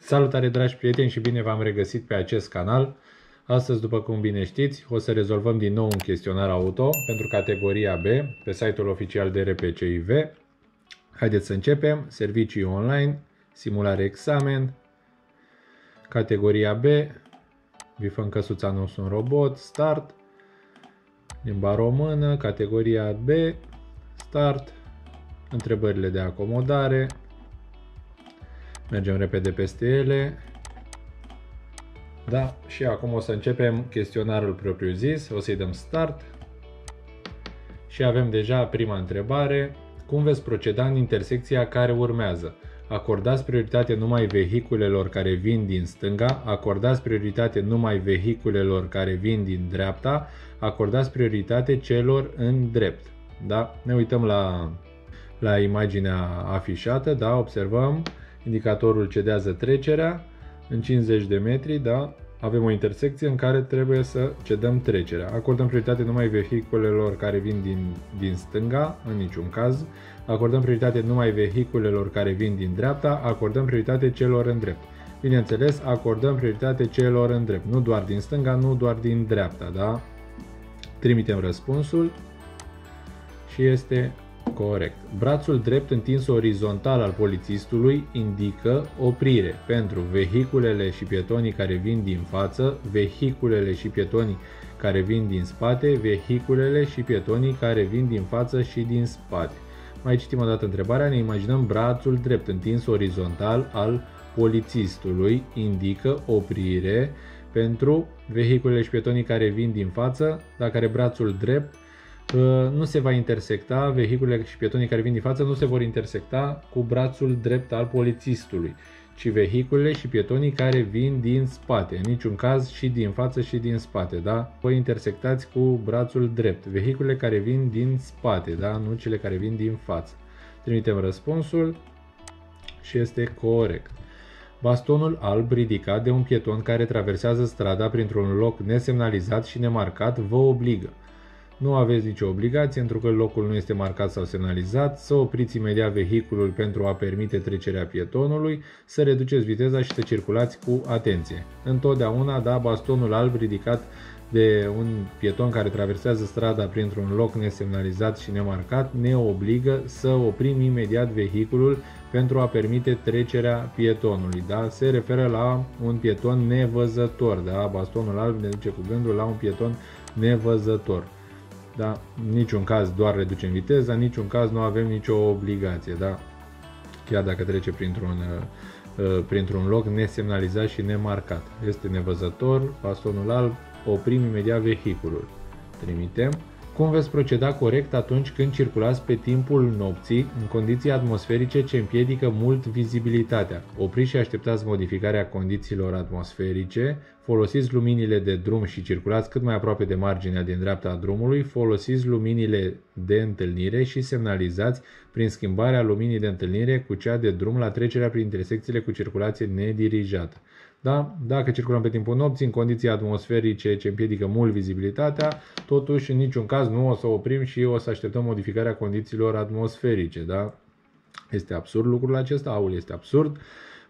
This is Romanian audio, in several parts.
Salutare dragi prieteni și bine v-am regăsit pe acest canal. Astăzi, după cum bine știți, o să rezolvăm din nou un chestionar auto pentru categoria B pe site-ul oficial de RPCIV. Haideți să începem. Servicii online, simulare examen, categoria B, bifăm căsuța, nu sunt robot, start, limba română, categoria B, start, întrebările de acomodare. Mergem repede peste ele. Da, și acum o să începem chestionarul propriu-zis. O să-i dăm start. Și avem deja prima întrebare. Cum veți proceda în intersecția care urmează? Acordați prioritate numai vehiculelor care vin din stânga, acordați prioritate numai vehiculelor care vin din dreapta, acordați prioritate celor în drept. Da? Ne uităm la imaginea afișată, da? Observăm. Indicatorul cedează trecerea în 50 de metri, da? Avem o intersecție în care trebuie să cedăm trecerea. Acordăm prioritate numai vehiculelor care vin din stânga, în niciun caz. Acordăm prioritate numai vehiculelor care vin din dreapta, acordăm prioritate celor în drept. Bineînțeles, acordăm prioritate celor în drept, nu doar din stânga, nu doar din dreapta, da? Trimitem răspunsul și este corect. Brațul drept întins orizontal al polițistului indică oprire pentru vehiculele și pietonii care vin din față, vehiculele și pietonii care vin din spate, vehiculele și pietonii care vin din față și din spate. Mai citim o dată întrebarea. Ne imaginăm brațul drept întins orizontal al polițistului indică oprire pentru vehiculele și pietonii care vin din față, la care brațul drept nu se va intersecta, vehiculele și pietonii care vin din față nu se vor intersecta cu brațul drept al polițistului, ci vehiculele și pietonii care vin din spate, în niciun caz și din față și din spate, da? Voi intersectați cu brațul drept, vehiculele care vin din spate, da? Nu cele care vin din față. Trimitem răspunsul și este corect. Bastonul alb ridicat de un pieton care traversează strada printr-un loc nesemnalizat și nemarcat vă obligă. Nu aveți nicio obligație, pentru că locul nu este marcat sau semnalizat, să opriți imediat vehiculul pentru a permite trecerea pietonului, să reduceți viteza și să circulați cu atenție. Întotdeauna, da, bastonul alb ridicat de un pieton care traversează strada printr-un loc nesemnalizat și nemarcat ne obligă să oprim imediat vehiculul pentru a permite trecerea pietonului. Da? Se referă la un pieton nevăzător. Da? Bastonul alb ne duce cu gândul la un pieton nevăzător. Da? În niciun caz doar reducem viteza, în niciun caz nu avem nicio obligație, da? Chiar dacă trece printr-un loc nesemnalizat și nemarcat. Este nevăzător, bastonul alb, oprim imediat vehiculul. Trimitem. Cum veți proceda corect atunci când circulați pe timpul nopții în condiții atmosferice ce împiedică mult vizibilitatea? Opriți și așteptați modificarea condițiilor atmosferice, folosiți luminile de drum și circulați cât mai aproape de marginea din dreapta a drumului, folosiți luminile de întâlnire și semnalizați prin schimbarea luminii de întâlnire cu cea de drum la trecerea prin intersecțiile cu circulație nedirijată. Da? Dacă circulăm pe timpul nopții în condiții atmosferice ce împiedică mult vizibilitatea, totuși în niciun caz nu o să oprim și o să așteptăm modificarea condițiilor atmosferice. Da? Este absurd lucrul acesta, aul este absurd.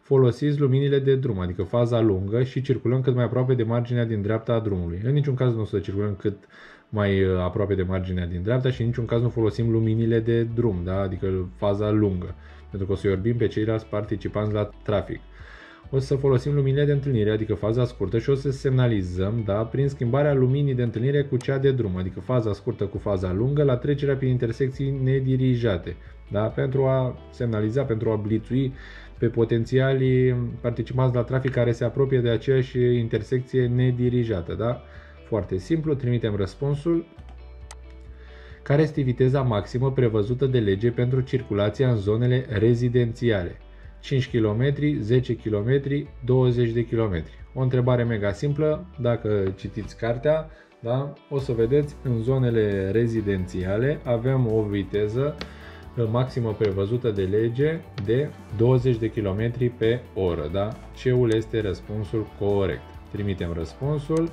Folosiți luminile de drum, adică faza lungă, și circulăm cât mai aproape de marginea din dreapta a drumului. În niciun caz nu o să circulăm cât mai aproape de marginea din dreapta și în niciun caz nu folosim luminile de drum, da? Adică faza lungă, pentru că o să-i orbim pe ceilalți participanți la trafic. O să folosim luminile de întâlnire, adică faza scurtă, și o să semnalizăm, da, prin schimbarea luminii de întâlnire cu cea de drum, adică faza scurtă cu faza lungă, la trecerea prin intersecții nedirijate, da, pentru a semnaliza, pentru a blițui pe potențialii participanți la trafic care se apropie de aceeași intersecție nedirijată, da? Foarte simplu, trimitem răspunsul. Care este viteza maximă prevăzută de lege pentru circulația în zonele rezidențiale? 5 km, 10 km, 20 de km. O întrebare mega simplă, dacă citiți cartea, da? O să vedeți, în zonele rezidențiale avem o viteză maximă prevăzută de lege de 20 de km pe oră. Da? C-ul este răspunsul corect. Trimitem răspunsul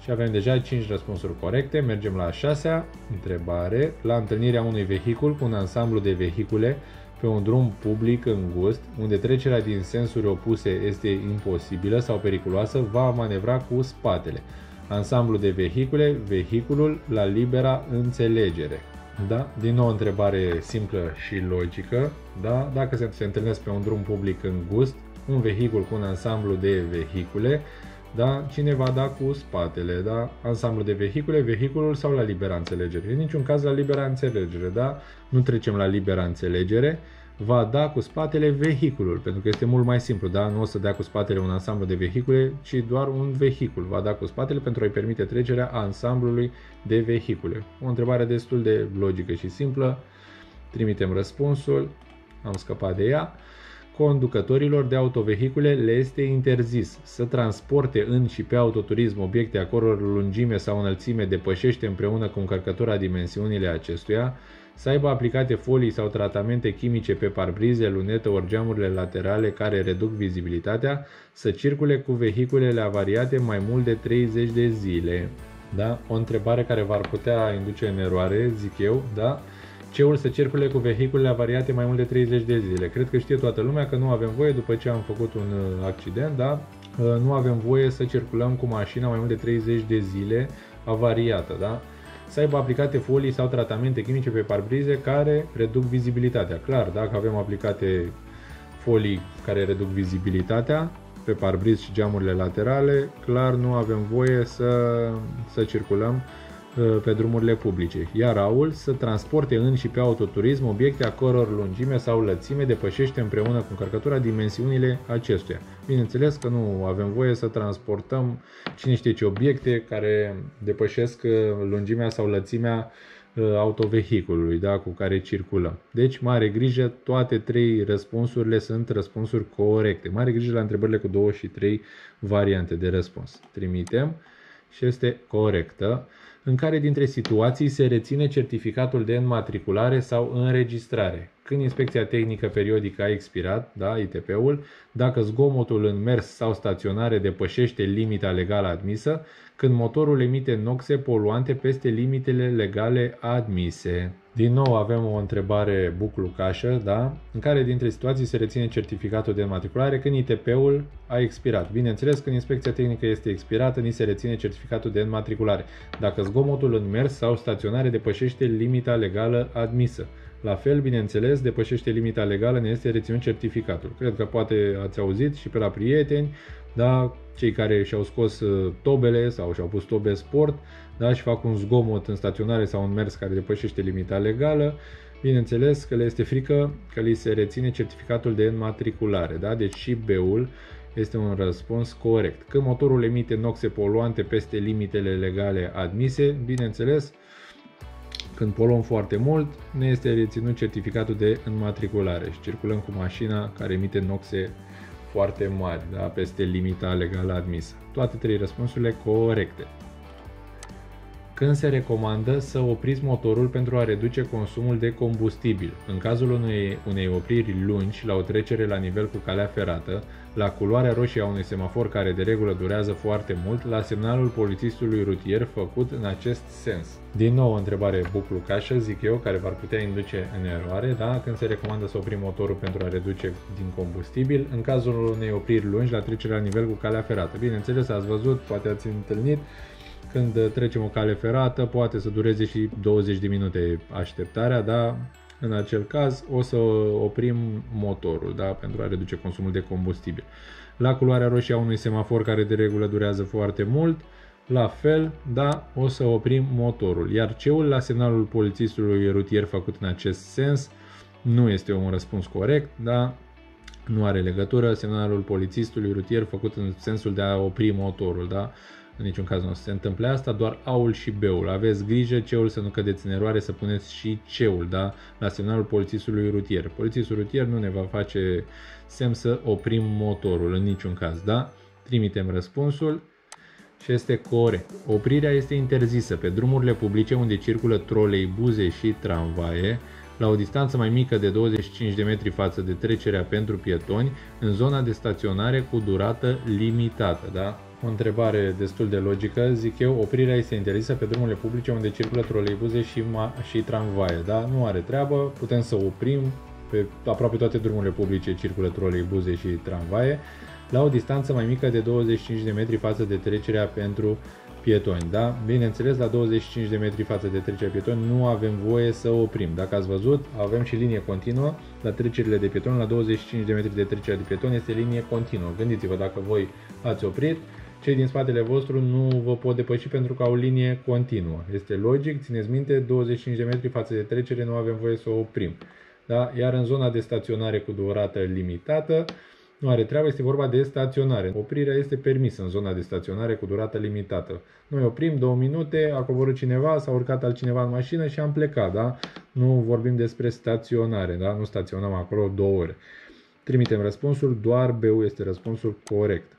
și avem deja 5 răspunsuri corecte. Mergem la a 6-a întrebare. La întâlnirea unui vehicul cu un ansamblu de vehicule pe pe un drum public îngust, unde trecerea din sensuri opuse este imposibilă sau periculoasă, va manevra cu spatele. Ansamblu de vehicule, vehiculul la libera înțelegere. Da? Din nou o întrebare simplă și logică. Da? Dacă se întâlnesc pe un drum public îngust, un vehicul cu un ansamblu de vehicule, da? Cine va da cu spatele? Da? Ansamblu de vehicule, vehiculul sau la libera înțelegere? În niciun caz la libera înțelegere. Da? Nu trecem la libera înțelegere. Va da cu spatele vehiculul, pentru că este mult mai simplu, da? Nu o să dea cu spatele un ansamblu de vehicule, ci doar un vehicul. Va da cu spatele pentru a-i permite trecerea ansamblului de vehicule. O întrebare destul de logică și simplă. Trimitem răspunsul. Am scăpat de ea. Conducătorilor de autovehicule le este interzis să transporte în și pe autoturism obiecte a căror lungime sau înălțime depășește împreună cu încărcătura dimensiunile acestuia, să aibă aplicate folii sau tratamente chimice pe parbrize, lunetă ori geamurile laterale care reduc vizibilitatea, să circule cu vehiculele avariate mai mult de 30 de zile. Da? O întrebare care v-ar putea induce în eroare, zic eu, da? CEU-ul să circule cu vehiculele avariate mai mult de 30 de zile. Cred că știe toată lumea că nu avem voie, după ce am făcut un accident, da? Nu avem voie să circulăm cu mașina mai mult de 30 de zile avariată, da? Să aibă aplicate folii sau tratamente chimice pe parbrize care reduc vizibilitatea. Clar, dacă avem aplicate folii care reduc vizibilitatea pe parbriz și geamurile laterale, clar nu avem voie să circulăm pe drumurile publice. Iar AUL să transporte în și pe autoturism obiecte a căror lungime sau lățime depășește împreună cu încărcătura dimensiunile acestuia. Bineînțeles că nu avem voie să transportăm cine știe ce obiecte care depășesc lungimea sau lățimea autovehiculului, da, cu care circulăm. Deci, mare grijă, toate trei răspunsurile sunt răspunsuri corecte. Mare grijă la întrebările cu 2 și 3 variante de răspuns. Trimitem și este corectă. În care dintre situații se reține certificatul de înmatriculare sau înregistrare? Când inspecția tehnică periodică a expirat, da, ITP-ul, dacă zgomotul în mers sau staționare depășește limita legală admisă, când motorul emite noxe poluante peste limitele legale admise. Din nou avem o întrebare buclu-cașă, da? În care dintre situații se reține certificatul de înmatriculare când ITP-ul a expirat? Bineînțeles, când inspecția tehnică este expirată, ni se reține certificatul de înmatriculare. Dacă zgomotul în mers sau staționare depășește limita legală admisă. La fel, bineînțeles, depășește limita legală, ne este reținut certificatul. Cred că poate ați auzit și pe la prieteni, da, cei care și-au scos tobele sau și-au pus tobe sport, da, și fac un zgomot în staționare sau în mers care depășește limita legală, bineînțeles că le este frică că li se reține certificatul de înmatriculare. Da? Deci și B-ul este un răspuns corect. Când motorul emite noxe poluante peste limitele legale admise, bineînțeles, când poluăm foarte mult, ne este reținut certificatul de înmatriculare și circulăm cu mașina care emite noxe foarte mari, da, peste limita legală admisă. Toate trei răspunsurile corecte. Când se recomandă să opriți motorul pentru a reduce consumul de combustibil? În cazul unei opriri lungi la o trecere la nivel cu calea ferată, la culoarea roșie a unui semafor care de regulă durează foarte mult, la semnalul polițistului rutier făcut în acest sens. Din nou o întrebare buclu-cașă, zic eu, care v-ar putea induce în eroare, da? Când se recomandă să oprim motorul pentru a reduce din combustibil, în cazul unei opriri lungi la trecere la nivel cu calea ferată. Bineînțeles, ați văzut, poate ați întâlnit, când trecem o cale ferată, poate să dureze și 20 de minute așteptarea, da? În acel caz o să oprim motorul, da? Pentru a reduce consumul de combustibil. La culoarea roșie a unui semafor care de regulă durează foarte mult, la fel, da? O să oprim motorul. Iar ceul la semnalul polițistului rutier făcut în acest sens nu este un răspuns corect, da? Nu are legătură. Semnalul polițistului rutier făcut în sensul de a opri motorul, da? În niciun caz nu o să se întâmple asta, doar A-ul și B-ul. Aveți grijă, C-ul să nu cădeți în eroare, să puneți și C-ul, da? La semnalul polițistului rutier. Polițistul rutier nu ne va face semn să oprim motorul în niciun caz, da? Trimitem răspunsul și este corect. Oprirea este interzisă pe drumurile publice unde circulă troleibuze și tramvaie, la o distanță mai mică de 25 de metri față de trecerea pentru pietoni, în zona de staționare cu durată limitată, da? O întrebare destul de logică, zic eu, oprirea este interzisă pe drumurile publice unde circulă troleibuze și tramvaie, da? Nu are treabă, putem să oprim pe aproape toate drumurile publice circulă troleibuze și tramvaie, la o distanță mai mică de 25 de metri față de trecerea pentru pietoni, da? Bineînțeles, la 25 de metri față de trecerea pietoni nu avem voie să oprim. Dacă ați văzut, avem și linie continuă la trecerile de pietoni, la 25 de metri de trecerea de pietoni este linie continuă. Gândiți-vă, dacă voi ați oprit, cei din spatele vostru nu vă pot depăși pentru că au linie continuă. Este logic, țineți minte, 25 de metri față de trecere nu avem voie să oprim. Da? Iar în zona de staționare cu durată limitată, nu are treabă, este vorba de staționare. Oprirea este permisă în zona de staționare cu durată limitată. Noi oprim 2 minute, a coborât cineva, s-a urcat altcineva în mașină și am plecat, da? Nu vorbim despre staționare, da? Nu staționăm acolo 2 ore. Trimitem răspunsul, doar B este răspunsul corect.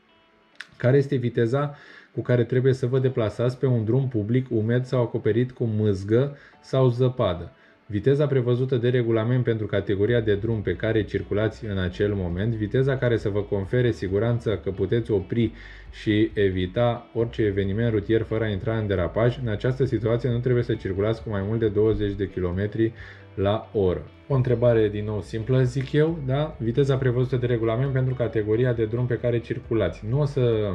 Care este viteza cu care trebuie să vă deplasați pe un drum public umed sau acoperit cu mâzgă sau zăpadă? Viteza prevăzută de regulament pentru categoria de drum pe care circulați în acel moment, viteza care să vă confere siguranța că puteți opri și evita orice eveniment rutier fără a intra în derapaj. În această situație nu trebuie să circulați cu mai mult de 20 de km la oră. O întrebare din nou simplă, zic eu, da? Viteza prevăzută de regulament pentru categoria de drum pe care circulați. Nu o să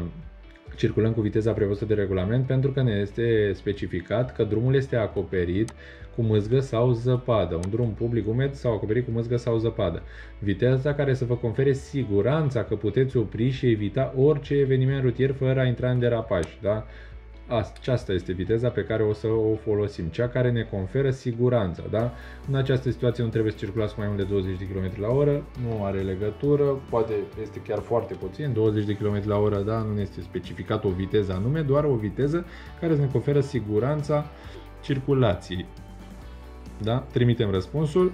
circulăm cu viteza prevăzută de regulament pentru că ne este specificat că drumul este acoperit cu mâzgă sau zăpadă. Un drum public umed sau acoperit cu mâzgă sau zăpadă. Viteza care să vă confere siguranța că puteți opri și evita orice eveniment rutier fără a intra în derapaj. Da? Aceasta este viteza pe care o să o folosim, cea care ne conferă siguranța. Da? În această situație nu trebuie să circulați cu mai mult de 20 de km la oră, nu are legătură, poate este chiar foarte puțin, 20 de km la oră, da? Nu este specificat o viteză anume, doar o viteză care ne conferă siguranța circulației. Da? Trimitem răspunsul.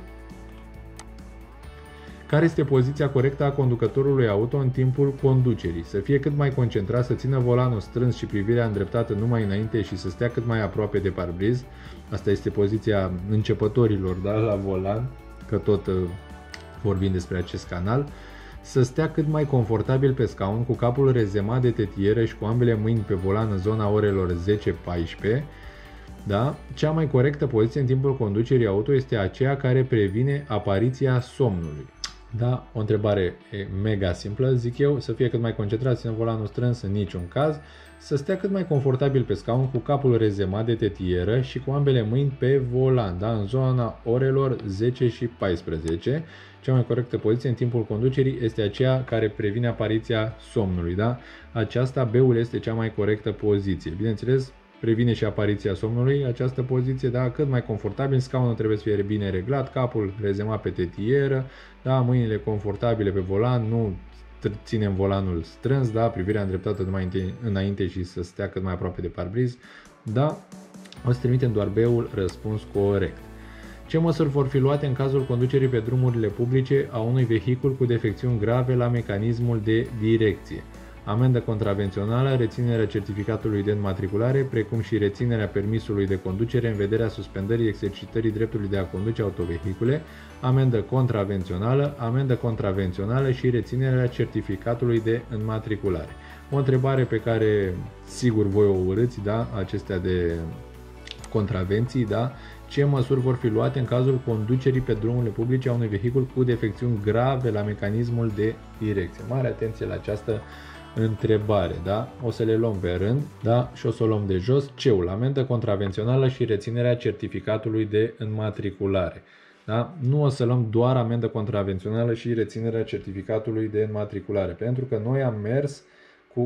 Care este poziția corectă a conducătorului auto în timpul conducerii? Să fie cât mai concentrat, să țină volanul strâns și privirea îndreptată numai înainte și să stea cât mai aproape de parbriz. Asta este poziția începătorilor, da, la volan, că tot vorbim despre acest canal. Să stea cât mai confortabil pe scaun, cu capul rezemat de tetieră și cu ambele mâini pe volan în zona orelor 10-14. Da? Cea mai corectă poziție în timpul conducerii auto este aceea care previne apariția somnului. Da? O întrebare mega simplă, zic eu, să fie cât mai concentrat, țină volanul strâns în niciun caz, să stea cât mai confortabil pe scaun, cu capul rezemat de tetieră și cu ambele mâini pe volan, da? În zona orelor 10 și 14. Cea mai corectă poziție în timpul conducerii este aceea care previne apariția somnului. Da? Aceasta, B-ul, este cea mai corectă poziție. Bineînțeles, previne și apariția somnului această poziție, da? Cât mai confortabil, scaunul trebuie să fie bine reglat, capul rezemat pe tetieră, da? Mâinile confortabile pe volan, nu ținem volanul strâns, da? Privirea îndreptată numai înainte și să stea cât mai aproape de parbriz, da? O să trimitem doar B-ul, răspuns corect. Ce măsuri vor fi luate în cazul conducerii pe drumurile publice a unui vehicul cu defecțiuni grave la mecanismul de direcție? Amendă contravențională, reținerea certificatului de înmatriculare, precum și reținerea permisului de conducere în vederea suspendării exercitării dreptului de a conduce autovehicule, amendă contravențională și reținerea certificatului de înmatriculare. O întrebare pe care sigur voi o urâți, da? Acestea de contravenții, da? Ce măsuri vor fi luate în cazul conducerii pe drumurile publice a unui vehicul cu defecțiuni grave la mecanismul de direcție? Mare atenție la această întrebare, da? O să le luăm pe rând, da? Și o să o luăm de jos. C-ul, amendă contravențională și reținerea certificatului de înmatriculare. Da? Nu o să luăm doar amendă contravențională și reținerea certificatului de înmatriculare, pentru că noi am mers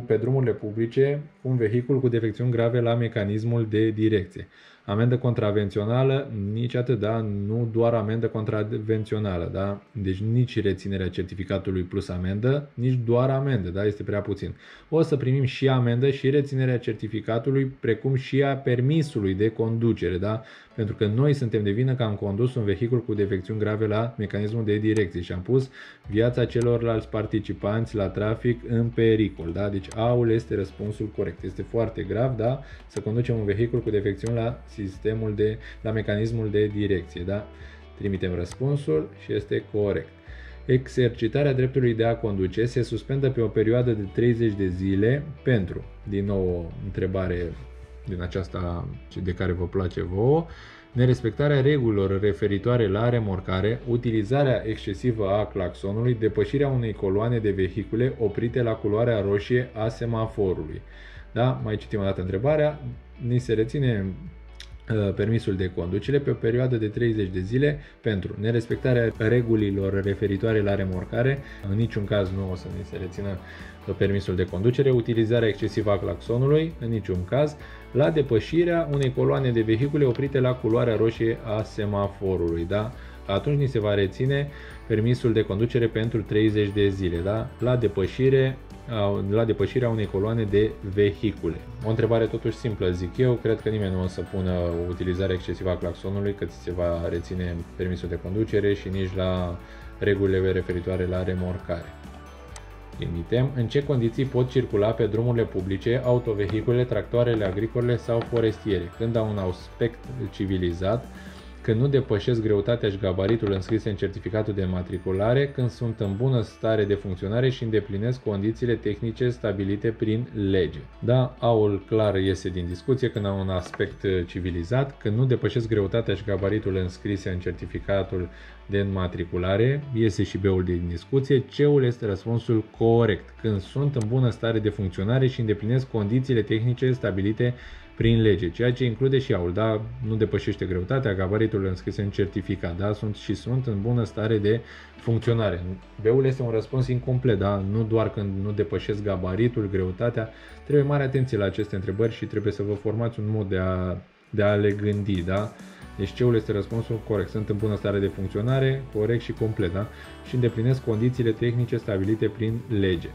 pe drumurile publice cu un vehicul cu defecțiuni grave la mecanismul de direcție. Amendă contravențională, nici atât, da? Nu doar amendă contravențională, da? Deci nici reținerea certificatului plus amendă, nici doar amendă, da? Este prea puțin. O să primim și amendă și reținerea certificatului, precum și a permisului de conducere, da? Pentru că noi suntem de vină că am condus un vehicul cu defecțiuni grave la mecanismul de direcție și am pus viața celorlalți participanți la trafic în pericol, da? Deci A-ul este răspunsul corect. Este foarte grav, da? Să conducem un vehicul cu defecțiuni la mecanismul de direcție, da? Trimitem răspunsul și este corect. Exercitarea dreptului de a conduce se suspendă pe o perioadă de 30 de zile pentru, din nou o întrebare din aceasta de care vă place vouă, nerespectarea regulilor referitoare la remorcare, utilizarea excesivă a claxonului, depășirea unei coloane de vehicule oprite la culoarea roșie a semaforului. Da? Mai citim o dată întrebarea. Ni se reține permisul de conducere pe o perioadă de 30 de zile pentru nerespectarea regulilor referitoare la remorcare, în niciun caz nu o să ni se rețină permisul de conducere, utilizarea excesivă a claxonului, în niciun caz, la depășirea unei coloane de vehicule oprite la culoarea roșie a semaforului, da? Atunci ni se va reține permisul de conducere pentru 30 de zile, da? La depășirea unei coloane de vehicule. O întrebare totuși simplă, zic eu, cred că nimeni nu o să pună utilizarea excesivă a claxonului, că ți se va reține permisul de conducere și nici la regulile referitoare la remorcare. Trimitem. În ce condiții pot circula pe drumurile publice autovehicule, tractoarele agricole sau forestiere, când au un aspect civilizat, când nu depășesc greutatea și gabaritul înscrise în certificatul de matriculare, când sunt în bună stare de funcționare și îndeplinesc condițiile tehnice stabilite prin lege. Da, aul clar iese din discuție, când au un aspect civilizat, când nu depășesc greutatea și gabaritul înscrise în certificatul de înmatriculare, iese și B-ul din discuție. C-ul este răspunsul corect, când sunt în bună stare de funcționare și îndeplinesc condițiile tehnice stabilite prin lege, ceea ce include și aul, da? Nu depășește greutatea, gabaritul înscris în certificat, da? Sunt în bună stare de funcționare. B-ul este un răspuns incomplet, da? Nu doar când nu depășesc gabaritul, greutatea, trebuie mare atenție la aceste întrebări și trebuie să vă formați un mod de a le gândi, da? Deci C-ul este răspunsul corect. Sunt în bună stare de funcționare, corect și complet, da? Și îndeplinesc condițiile tehnice stabilite prin lege.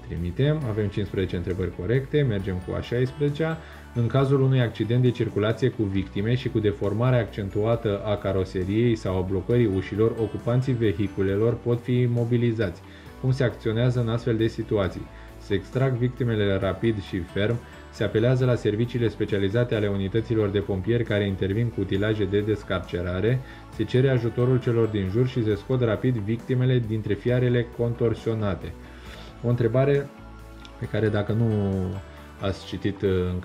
Trimitem, avem 15 întrebări corecte, mergem cu a 16-a. În cazul unui accident de circulație cu victime și cu deformare accentuată a caroseriei sau a blocării ușilor, ocupanții vehiculelor pot fi mobilizați. Cum se acționează în astfel de situații? Se extrag victimele rapid și ferm, se apelează la serviciile specializate ale unităților de pompieri care intervin cu utilaje de descarcerare, se cere ajutorul celor din jur și se scot rapid victimele dintre fiarele contorsionate. O întrebare pe care dacă nu ați citit în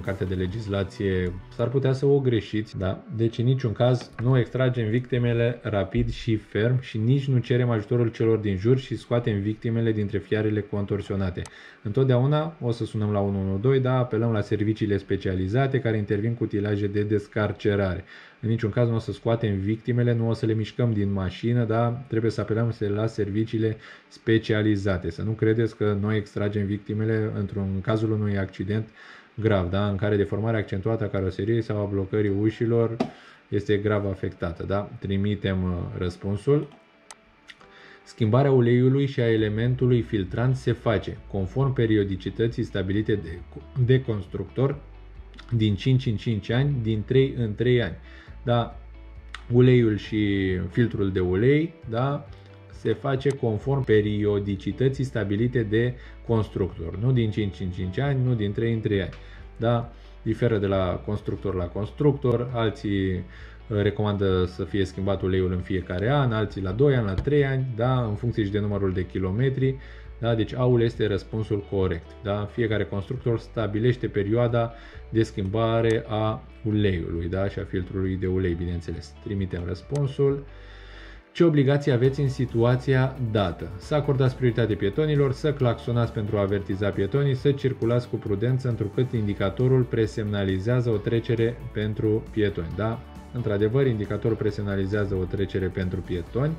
carte de legislație, s-ar putea să o greșiți, da? Deci în niciun caz nu extragem victimele rapid și ferm și nici nu cerem ajutorul celor din jur și scoatem victimele dintre fiarele contorsionate. Întotdeauna o să sunăm la 112, da? Apelăm la serviciile specializate care intervin cu utilaje de descarcerare. În niciun caz nu o să scoatem victimele, nu o să le mișcăm din mașină, da? Trebuie să apelăm la serviciile specializate. Să nu credeți că noi extragem victimele în cazul unui accident grav, da? În care deformarea accentuată a caroseriei sau a blocării ușilor este grav afectată, da? Trimitem răspunsul. Schimbarea uleiului și a elementului filtrant se face conform periodicității stabilite de constructor din 5 în 5 ani, din 3 în 3 ani. Da? Uleiul și filtrul de ulei, da? Se face conform periodicității stabilite de constructor, nu din 5 în 5 ani, nu din 3 în 3 ani. Da? Diferă de la constructor la constructor, alții recomandă să fie schimbat uleiul în fiecare an, alții la 2 ani, la 3 ani, da? În funcție și de numărul de kilometri. Da? Deci A-ul este răspunsul corect. Da? Fiecare constructor stabilește perioada de schimbare a uleiului, da? Și a filtrului de ulei, bineînțeles. Trimitem răspunsul. Ce obligații aveți în situația dată? Să acordați prioritate pietonilor, să claxonați pentru a avertiza pietonii, să circulați cu prudență, întrucât indicatorul presemnalizează o trecere pentru pietoni. Da? Într-adevăr, indicatorul presemnalizează o trecere pentru pietoni.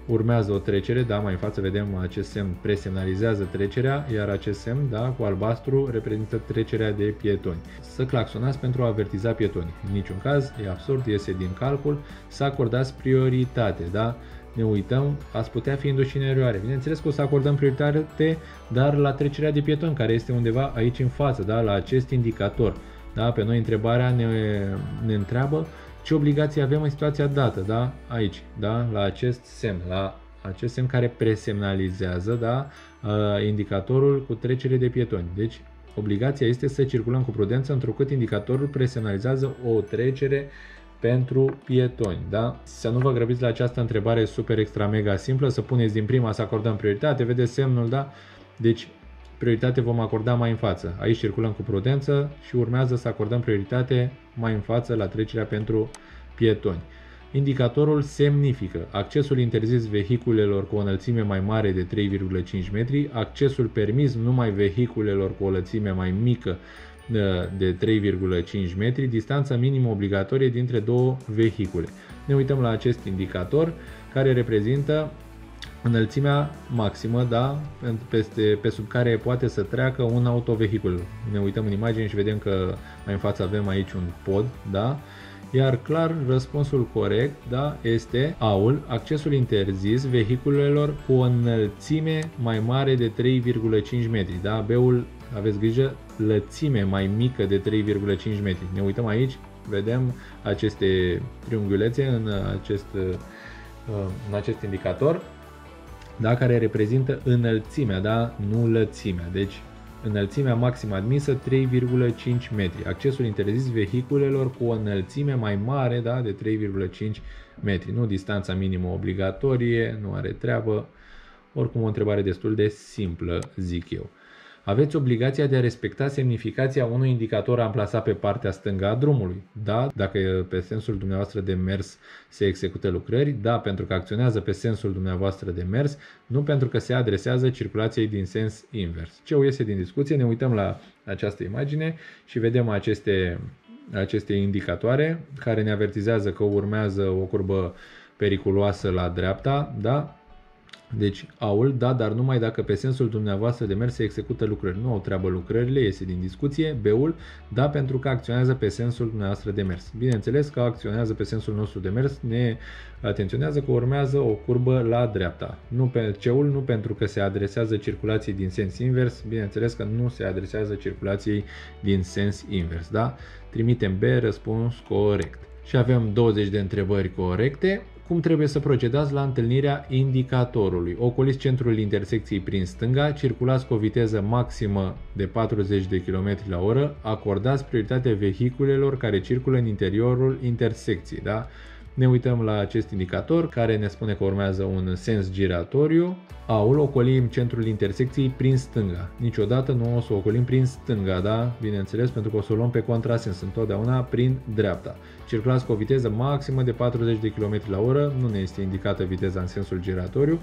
Urmează o trecere, da, mai în față vedem acest semn presemnalizează trecerea, iar acest semn, da, cu albastru reprezintă trecerea de pietoni. Să claxonați pentru a avertiza pietonii. În niciun caz, e absurd, iese din calcul, să acordați prioritate, da? Ne uităm, ați putea fi induși în eroare. Bineînțeles că o să acordăm prioritate, dar la trecerea de pietoni, care este undeva aici în față, da, la acest indicator. Da? Pe noi întrebarea ne întreabă ce obligații avem în situația dată, da? Aici, da? La acest semn care presemnalizează, da? Indicatorul cu trecere de pietoni. Deci, obligația este să circulăm cu prudență, întrucât indicatorul presemnalizează o trecere pentru pietoni, da? Să nu vă grăbiți la această întrebare super extra mega simplă, să puneți din prima să acordăm prioritate, vedeți semnul, da? Deci, prioritate vom acorda mai în față. Aici circulăm cu prudență și urmează să acordăm prioritate mai în față la trecerea pentru pietoni. Indicatorul semnifică accesul interzis vehiculelor cu o înălțime mai mare de 3,5 metri, accesul permis numai vehiculelor cu o lățime mai mică de 3,5 metri, distanța minimă obligatorie dintre două vehicule. Ne uităm la acest indicator care reprezintă înălțimea maximă, da, pe sub care poate să treacă un autovehicul. Ne uităm în imagine și vedem că mai în față avem aici un pod, da? Iar clar, răspunsul corect, da, este A-ul, accesul interzis vehiculelor cu o înălțime mai mare de 3,5 metri, da? B-ul, aveți grijă, lățime mai mică de 3,5 metri. Ne uităm aici, vedem aceste triunghiulețe în acest indicator, da, care reprezintă înălțimea, da, nu lățimea. Deci, înălțimea maximă admisă 3,5 metri. Accesul interzis vehiculelor cu o înălțime mai mare, da, de 3,5 metri. Nu distanța minimă obligatorie, nu are treabă. Oricum o întrebare destul de simplă, zic eu. Aveți obligația de a respecta semnificația unui indicator amplasat pe partea stângă a drumului. Da, dacă pe sensul dumneavoastră de mers se execută lucrări. Da, pentru că acționează pe sensul dumneavoastră de mers. Nu pentru că se adresează circulației din sens invers. Ce iese din discuție? Ne uităm la această imagine și vedem aceste indicatoare care ne avertizează că urmează o curbă periculoasă la dreapta. Da? Deci, A-ul, da, dar numai dacă pe sensul dumneavoastră de mers se execută lucrări. Nu au treabă lucrările, iese din discuție. B-ul, da, pentru că acționează pe sensul dumneavoastră de mers. Bineînțeles că acționează pe sensul nostru de mers, ne atenționează că urmează o curbă la dreapta. C-ul, nu pentru că se adresează circulației din sens invers, bineînțeles că nu se adresează circulației din sens invers, da? Trimitem B, răspuns corect. Și avem 20 de întrebări corecte. Cum trebuie să procedați la întâlnirea indicatorului? Ocoliți centrul intersecției prin stânga, circulați cu o viteză maximă de 40 de km la oră, acordați prioritate vehiculelor care circulă în interiorul intersecției. Da? Ne uităm la acest indicator care ne spune că urmează un sens giratoriu. A-ul, ocolim centrul intersecției prin stânga. Niciodată nu o să ocolim prin stânga, da? Bineînțeles, pentru că o să o luăm pe contrasens, întotdeauna prin dreapta. Circulați cu o viteză maximă de 40 de km la oră, nu ne este indicată viteza în sensul giratoriu,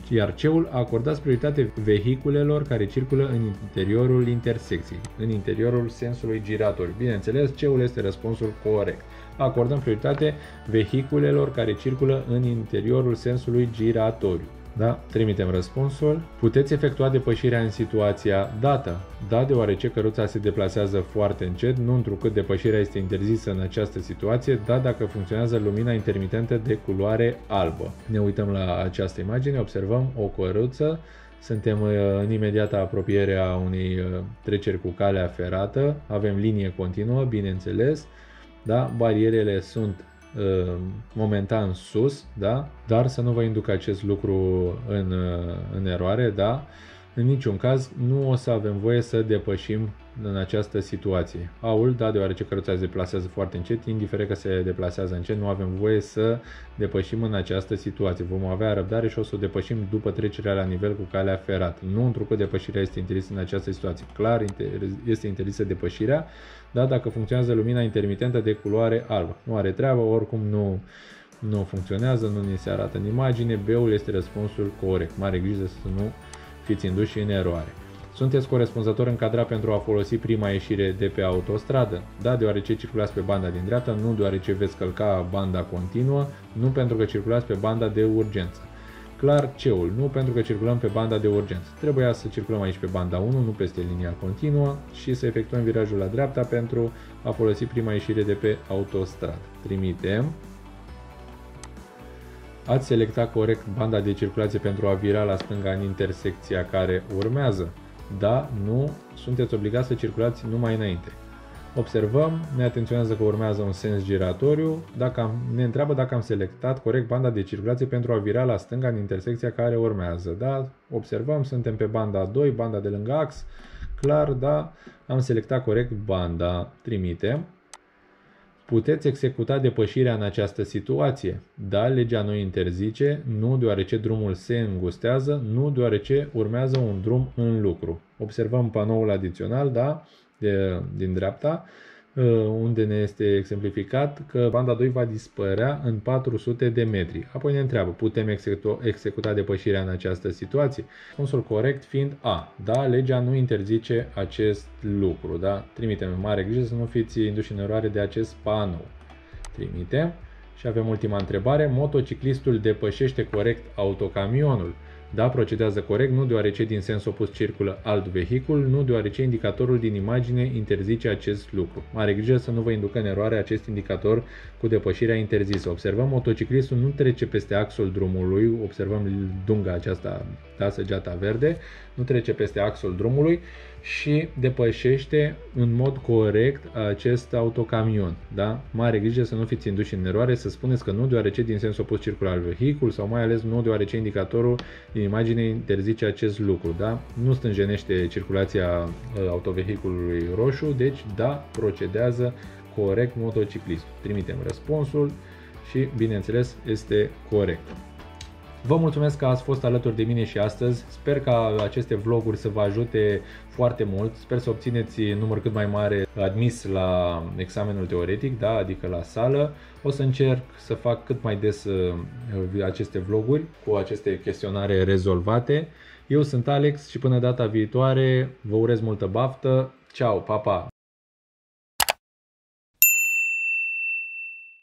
iar C-ul, acordați prioritate vehiculelor care circulă în interiorul intersecției, în interiorul sensului giratoriu. Bineînțeles, C-ul este răspunsul corect. Acordăm prioritate vehiculelor care circulă în interiorul sensului giratoriu. Da? Trimitem răspunsul. Puteți efectua depășirea în situația dată. Da, deoarece căruța se deplasează foarte încet, nu întrucât depășirea este interzisă în această situație, da, dacă funcționează lumina intermitentă de culoare albă. Ne uităm la această imagine, observăm o căruță. Suntem în imediată apropiere a unei treceri cu calea ferată. Avem linie continuă, bineînțeles. Da? Barierele sunt momentan sus, da? Dar să nu vă inducă acest lucru în eroare, da? În niciun caz nu o să avem voie să depășim în această situație. A-ul, da, deoarece căruța se deplasează foarte încet, indiferent că se deplasează încet, nu avem voie să depășim în această situație. Vom avea răbdare și o să o depășim după trecerea la nivel cu calea ferată. Nu întrucât depășirea este interzisă în această situație. Clar este interzisă depășirea, da, dacă funcționează lumina intermitentă de culoare albă. Nu are treabă, oricum nu funcționează, nu ni se arată în imagine. B-ul este răspunsul corect. Mare grijă să nu fiți induși în eroare. Sunteți corespunzător încadrat pentru a folosi prima ieșire de pe autostradă? Da, deoarece circulați pe banda din dreapta, nu deoarece veți călca banda continuă, nu pentru că circulați pe banda de urgență. Clar, C-ul, nu pentru că circulăm pe banda de urgență. Trebuia să circulăm aici pe banda 1, nu peste linia continuă și să efectuăm virajul la dreapta pentru a folosi prima ieșire de pe autostradă. Trimitem. Ați selectat corect banda de circulație pentru a vira la stânga în intersecția care urmează? Da, nu, sunteți obligați să circulați numai înainte. Observăm, ne atenționează că urmează un sens giratoriu, ne întreabă dacă am selectat corect banda de circulație pentru a vira la stânga în intersecția care urmează. Da, observăm, suntem pe banda 2, banda de lângă ax, clar, da, am selectat corect banda, trimitem. Puteți executa depășirea în această situație. Da, legea nu interzice, nu deoarece drumul se îngustează, nu deoarece urmează un drum în lucru. Observăm panoul adițional, da, din dreapta, unde ne este exemplificat că banda 2 va dispărea în 400 de metri. Apoi ne întreabă, putem executa depășirea în această situație? Răspunsul corect fiind A. Da, legea nu interzice acest lucru. Da? Trimitem mare grijă să nu fiți induși în eroare de acest panou. Trimitem. Și avem ultima întrebare. Motociclistul depășește corect autocamionul? Da, procedează corect, nu deoarece din sens opus circulă alt vehicul, nu deoarece indicatorul din imagine interzice acest lucru. Mare grijă să nu vă inducă în eroare acest indicator cu depășirea interzisă. Observăm, motociclistul nu trece peste axul drumului, observăm dunga aceasta, da, săgeata verde, nu trece peste axul drumului și depășește în mod corect acest autocamion. Da? Mare grijă să nu fiți induși în eroare, să spuneți că nu deoarece din sens opus circulă alt vehicul sau mai ales nu deoarece indicatorul din imagine interzice acest lucru. Da? Nu stânjenește circulația autovehiculului roșu, deci da, procedează corect motociclistul. Trimitem răspunsul și, bineînțeles, este corect. Vă mulțumesc că ați fost alături de mine și astăzi. Sper ca aceste vloguri să vă ajute foarte mult. Sper să obțineți număr cât mai mare admis la examenul teoretic, da? Adică la sală. O să încerc să fac cât mai des aceste vloguri cu aceste chestionare rezolvate. Eu sunt Alex și până data viitoare vă urez multă baftă. Ceau, pa, pa!